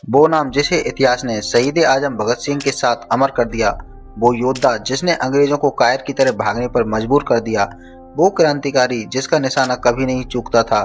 वो नाम जिसे इतिहास ने शहीद आजम भगत सिंह के साथ अमर कर दिया, वो योद्धा जिसने अंग्रेजों को कायर की तरह भागने पर मजबूर कर दिया, वो क्रांतिकारी जिसका निशाना कभी नहीं चूकता था।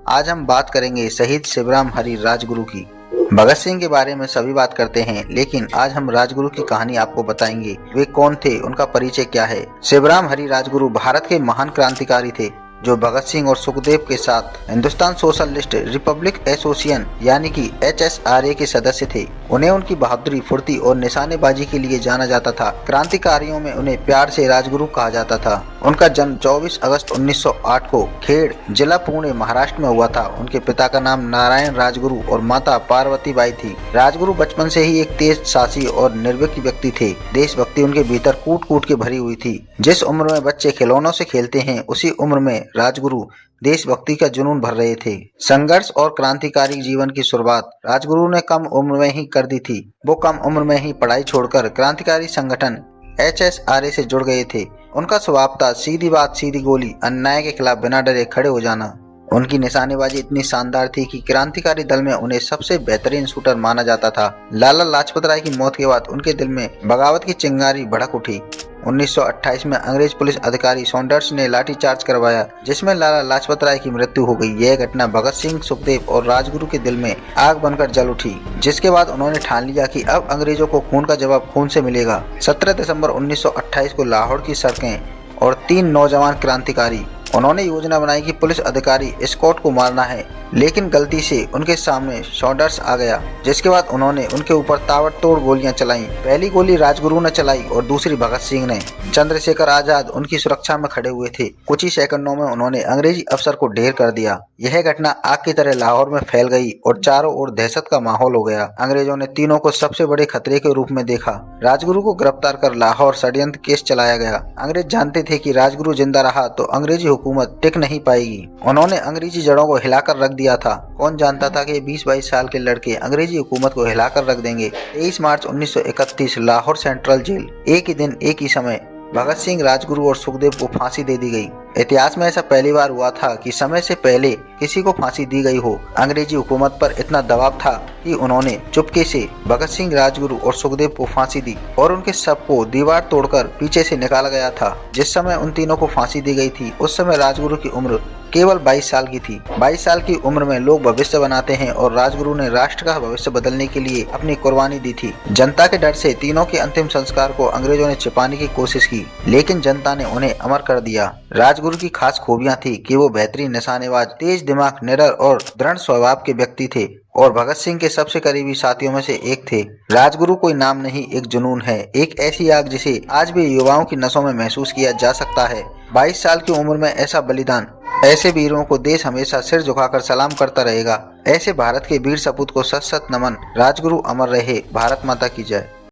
आज हम बात करेंगे शहीद शिवराम हरी राजगुरु की। भगत सिंह के बारे में सभी बात करते हैं, लेकिन आज हम राजगुरु की कहानी आपको बताएंगे। वे कौन थे, उनका परिचय क्या है। शिवराम हरी राजगुरु भारत के महान क्रांतिकारी थे जो भगत सिंह और सुखदेव के साथ हिंदुस्तान सोशलिस्ट रिपब्लिक एसोसिएशन यानी कि HSRA के सदस्य थे। उन्हें उनकी बहादुरी, फुर्ती और निशानेबाजी के लिए जाना जाता था। क्रांतिकारियों में उन्हें प्यार से राजगुरु कहा जाता था। उनका जन्म 24 अगस्त 1908 को खेड़, जिला पुणे, महाराष्ट्र में हुआ था। उनके पिता का नाम नारायण राजगुरु और माता पार्वती बाई थी। राजगुरु बचपन से ही एक तेज साहसी और निर्भीक व्यक्ति थे। देशभक्ति उनके भीतर कूट कूट के भरी हुई थी। जिस उम्र में बच्चे खिलौनों से खेलते हैं, उसी उम्र में राजगुरु देशभक्ति का जुनून भर रहे थे। संघर्ष और क्रांतिकारी जीवन की शुरुआत राजगुरु ने कम उम्र में ही कर दी थी। वो कम उम्र में ही पढ़ाई छोड़कर क्रांतिकारी संगठन HSRA से जुड़ गए थे। उनका स्वभाव था सीधी बात सीधी गोली, अन्याय के खिलाफ बिना डरे खड़े हो जाना। उनकी निशानेबाजी इतनी शानदार थी कि क्रांतिकारी दल में उन्हें सबसे बेहतरीन शूटर माना जाता था। लाला लाजपत राय की मौत के बाद उनके दिल में बगावत की चिंगारी भड़क उठी। 1928 में अंग्रेज पुलिस अधिकारी सॉन्डर्स ने लाठीचार्ज करवाया, जिसमें लाला लाजपत राय की मृत्यु हो गई। यह घटना भगत सिंह, सुखदेव और राजगुरु के दिल में आग बनकर जल उठी, जिसके बाद उन्होंने ठान लिया कि अब अंग्रेजों को खून का जवाब खून से मिलेगा। 17 दिसंबर 1928 को लाहौर की सड़कें और 3 नौजवान क्रांतिकारी, उन्होंने योजना बनाई कि पुलिस अधिकारी स्कॉट को मारना है, लेकिन गलती से उनके सामने सॉन्डर्स आ गया, जिसके बाद उन्होंने उनके ऊपर ताबड़तोड़ गोलियां चलाई। पहली गोली राजगुरु ने चलाई और दूसरी भगत सिंह ने। चंद्रशेखर आजाद उनकी सुरक्षा में खड़े हुए थे। कुछ ही सेकंडों में उन्होंने अंग्रेजी अफसर को ढेर कर दिया। यह घटना आग की तरह लाहौर में फैल गई और चारों ओर दहशत का माहौल हो गया। अंग्रेजों ने तीनों को सबसे बड़े खतरे के रूप में देखा। राजगुरु को गिरफ्तार कर लाहौर षड्यंत्र केस चलाया गया। अंग्रेज जानते थे कि राजगुरु जिंदा रहा तो अंग्रेजी हुकूमत टिक नहीं पाएगी। उन्होंने अंग्रेजी जड़ों को हिलाकर रख दिया था। कौन जानता था कि 20-22 साल के लड़के अंग्रेजी हुकूमत को हिलाकर रख देंगे। 23 मार्च 1931 लाहौर सेंट्रल जेल, एक ही दिन एक ही समय भगत सिंह, राजगुरु और सुखदेव को फांसी दे दी गई। इतिहास में ऐसा पहली बार हुआ था कि समय से पहले किसी को फांसी दी गई हो। अंग्रेजी हुकूमत पर इतना दबाव था कि उन्होंने चुपके से भगत सिंह, राजगुरु और सुखदेव को फांसी दी और उनके शव को दीवार तोड़कर पीछे से निकाला गया था। जिस समय उन तीनों को फांसी दी गई थी, उस समय राजगुरु की उम्र केवल 22 साल की थी। 22 साल की उम्र में लोग भविष्य बनाते हैं और राजगुरु ने राष्ट्र का भविष्य बदलने के लिए अपनी कुर्बानी दी थी। जनता के डर से तीनों के अंतिम संस्कार को अंग्रेजों ने छिपाने की कोशिश की, लेकिन जनता ने उन्हें अमर कर दिया। राजगुरु की खास खूबियां थी कि वो बेहतरीन निशानेबाज, तेज दिमाग, निडर और दृढ़ स्वभाव के व्यक्ति थे और भगत सिंह के सबसे करीबी साथियों में से एक थे। राजगुरु कोई नाम नहीं, एक जुनून है, एक ऐसी आग जिसे आज भी युवाओं की नसों में महसूस किया जा सकता है। 22 साल की उम्र में ऐसा बलिदान, ऐसे वीरों को देश हमेशा सिर झुकाकर सलाम करता रहेगा। ऐसे भारत के वीर सपूत को सत सत नमन। राजगुरु अमर रहे। भारत माता की जय।